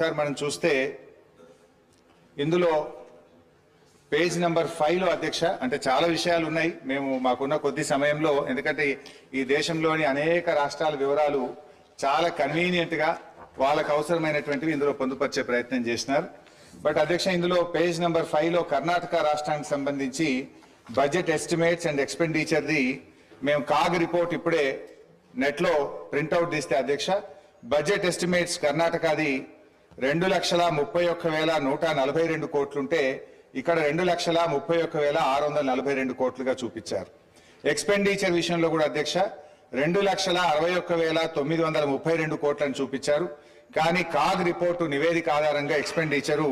Sir మనం చూస్తే ఇందులో పేజ్ నెంబర్ 5లో అధ్యక్ష అంటే చాలా విషయాలు ఉన్నాయి. మేము మాకున్న కొద్ది సమయంలో ఎందుకంటే ఈ దేశంలోని అనేక రాష్ట్రాల వివరాలు చాలా కన్వీనియంట్ గా వాళ్ళకు అవసరమైనటువంటివి ఇందులో పొందుపరిచే ప్రయత్నం చేస్తున్నారు. బట్ అధ్యక్ష ఇందులో పేజ్ నెంబర్ 5లో కర్ణాటక రాష్ట్రానికి సంబంధించి బడ్జెట్ ఎస్టిమేట్స్ అండ్ ఎక్స్పెండిచర్ది మేము కాగ్ రిపోర్ట్ ఇప్పుడే నెట్లో ప్రింట్అవుట్ తీస్తే అధ్యక్ష బడ్జెట్ ఎస్టిమేట్స్ కర్ణాటకది 2,31,142 కోట్లుంటే ఇక్కడ 2,31,642 కోట్లుగా చూపించారు. ఎక్స్పెండిచర్ విషయంలో కూడా అధ్యక్ష 2,61,932 కోట్లను చూపించారు. కానీ కాగ్ రిపోర్టు నివేదిక ఆధారంగా ఎక్స్పెండిచరు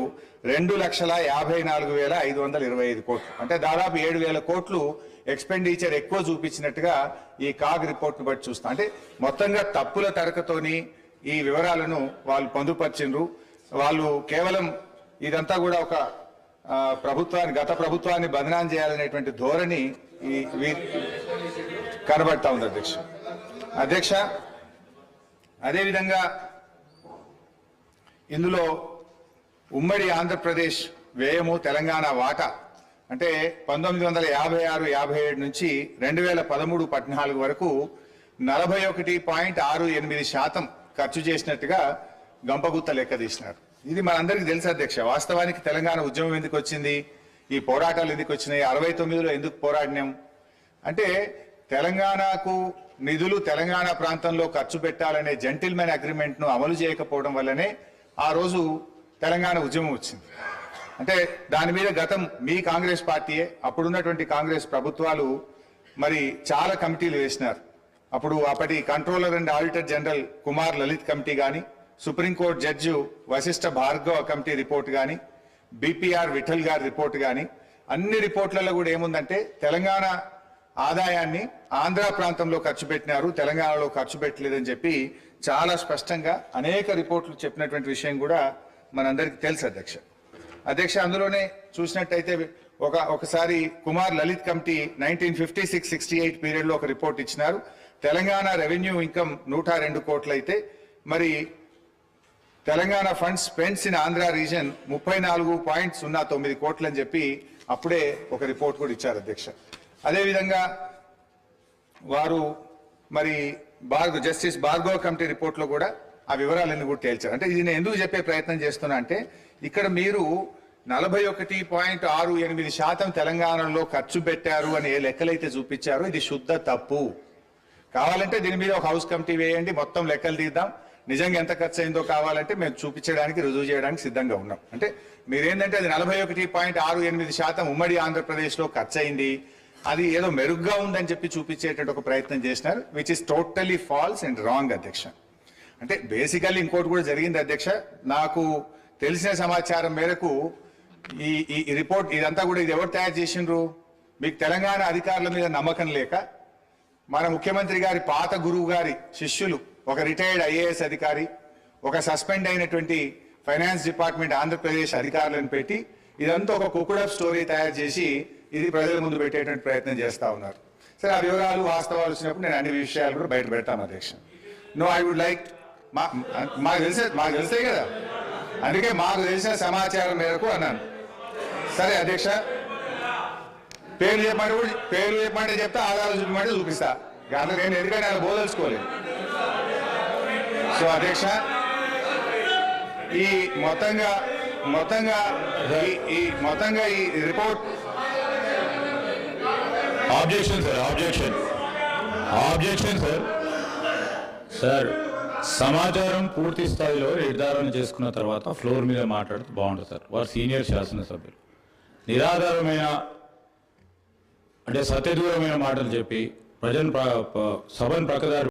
2,54,525 కోట్లు అంటే దాదాపు 7,000 కోట్లు ఎక్స్పెండిచర్ ఎక్కువ చూపించినట్టుగా ఈ కాగ్ రిపోర్ట్ను బట్టి చూస్తాం. అంటే మొత్తంగా తప్పుల తడకతోని ఈ వివరాలను వాళ్ళు పొందుపరిచిండ్రు. వాళ్ళు కేవలం ఇదంతా కూడా ఒక గత ప్రభుత్వాన్ని బదనాం చేయాలనేటువంటి ధోరణి కనబడతా ఉంది అధ్యక్ష. అదేవిధంగా ఇందులో ఉమ్మడి ఆంధ్రప్రదేశ్ వ్యయము తెలంగాణ వాటా అంటే 1956-57 నుంచి 2013-14 వరకు 41.68% ఖర్చు చేసినట్టుగా గంపగుత్త లెక్క తీసినారు. ఇది మనందరికీ తెలుసు అధ్యక్ష. వాస్తవానికి తెలంగాణ ఉద్యమం ఎందుకు వచ్చింది, ఈ పోరాటాలు ఎందుకు వచ్చినాయి, 69లో ఎందుకు పోరాడినాం అంటే తెలంగాణకు నిధులు తెలంగాణ ప్రాంతంలో ఖర్చు పెట్టాలనే జెంటిల్మెన్ అగ్రిమెంట్ ను అమలు చేయకపోవడం వల్లనే ఆ రోజు తెలంగాణ ఉద్యమం వచ్చింది. అంటే దాని మీద గతం మీ కాంగ్రెస్ పార్టీయే అప్పుడున్నటువంటి కాంగ్రెస్ ప్రభుత్వాలు మరి చాలా కమిటీలు వేసినారు. అప్పుడు అప్పటి controller and auditor general Kumar Lalit committee కానీ, supreme court judge Vashishtha Bhargava committee report కానీ, బిపిఆర్ విఠల్ గారి రిపోర్ట్ కానీ అన్ని రిపోర్ట్లలో కూడా ఏముందంటే తెలంగాణ ఆదాయాన్ని ఆంధ్ర ప్రాంతంలో ఖర్చు పెట్టినారు, తెలంగాణలో ఖర్చు పెట్టలేదని చెప్పి చాలా స్పష్టంగా అనేక రిపోర్ట్లు చెప్పినటువంటి విషయం కూడా మనందరికీ తెలుసు అధ్యక్ష. అందులోనే చూసినట్టయితే ఒకసారి కుమార్ లలిత్ కమిటీ 1956-68 పీరియడ్ లో ఒక రిపోర్ట్ ఇచ్చినారు. తెలంగాణ రెవెన్యూ ఇన్కమ్ 102 కోట్లు అయితే మరి Telangana funds spends in Andhra reason 34.09 కోట్లు అని చెప్పి అప్పుడే ఒక రిపోర్ట్ కూడా ఇచ్చారు అధ్యక్ష. అదేవిధంగా వారు మరి జస్టిస్ భార్గవ కమిటీ రిపోర్ట్ లో కూడా ఆ వివరాలన్నీ కూడా తేల్చారు. అంటే ఇది నేను ఎందుకు చెప్పే ప్రయత్నం చేస్తున్నా అంటే ఇక్కడ మీరు 41.68% తెలంగాణలో ఖర్చు పెట్టారు అని ఏ లెక్కలైతే చూపించారో ఇది శుద్ధ తప్పు. కావాలంటే దీని మీద ఒక హౌస్ కమిటీ వేయండి, మొత్తం లెక్కలు తీద్దాం, నిజంగా ఎంత ఖర్చు అయిందో కావాలంటే మేము చూపించడానికి రుజువు చేయడానికి సిద్ధంగా ఉన్నాం. అంటే మీరేంటంటే అది 41.68% ఉమ్మడి ఆంధ్రప్రదేశ్ లో ఖర్చు అయింది, అది ఏదో మెరుగ్గా ఉందని చెప్పి చూపించేటట్టు ఒక ప్రయత్నం చేసినారు, which is totally falls and wrong అధ్యక్ష. అంటే బేసికల్లీ ఇంకోటి కూడా జరిగింది అధ్యక్ష. నాకు తెలిసిన సమాచారం మేరకు ఈ రిపోర్ట్ ఇదంతా కూడా ఇది ఎవరు తయారు చేసిండ్రు, మీకు తెలంగాణ అధికారుల మీద నమ్మకం లేక మన ముఖ్యమంత్రి గారి పాత గురువు గారి శిష్యులు ఒక రిటైర్డ్ ఐఏఎస్ అధికారి, ఒక సస్పెండ్ అయినటువంటి ఫైనాన్స్ డిపార్ట్మెంట్ ఆంధ్రప్రదేశ్ అధికారులను పెట్టి ఇదంతా ఒక కుకుడప్ స్టోరీ తయారు చేసి ఇది ప్రజల ముందు పెట్టేటువంటి ప్రయత్నం చేస్తా ఉన్నారు. సరే ఆ వివరాలు వాస్తవాలు వచ్చినప్పుడు నేను అన్ని విషయాలు కూడా బయట పెడతాను అధ్యక్ష. నో ఐ వుడ్ లైక్ మాకు తెలిసే కదా, అందుకే మాకు తెలిసిన సమాచారం మేరకు అన్నాను. సరే అధ్యక్ష, పేర్లు చెప్పమంటే చెప్తా, ఆధారాలు చూపమంటే చూపిస్తా. అందులో నేను ఎందుకంటే అలా బోదలుచుకోలేదు. సో అధ్యక్ష ఈ మొత్తంగా ఈ రిపోర్ట్ ఆబ్జెక్షన్ సార్ సమాచారం పూర్తి స్థాయిలో నిర్ధారణ చేసుకున్న తర్వాత ఫ్లోర్ మీద మాట్లాడితే బాగుంటుంది సార్. వారు సీనియర్ శాసనసభ్యులు నిరాధారమైన అంటే సత్యదూరమైన మాటలు చెప్పి సభను ప్రక్కదారి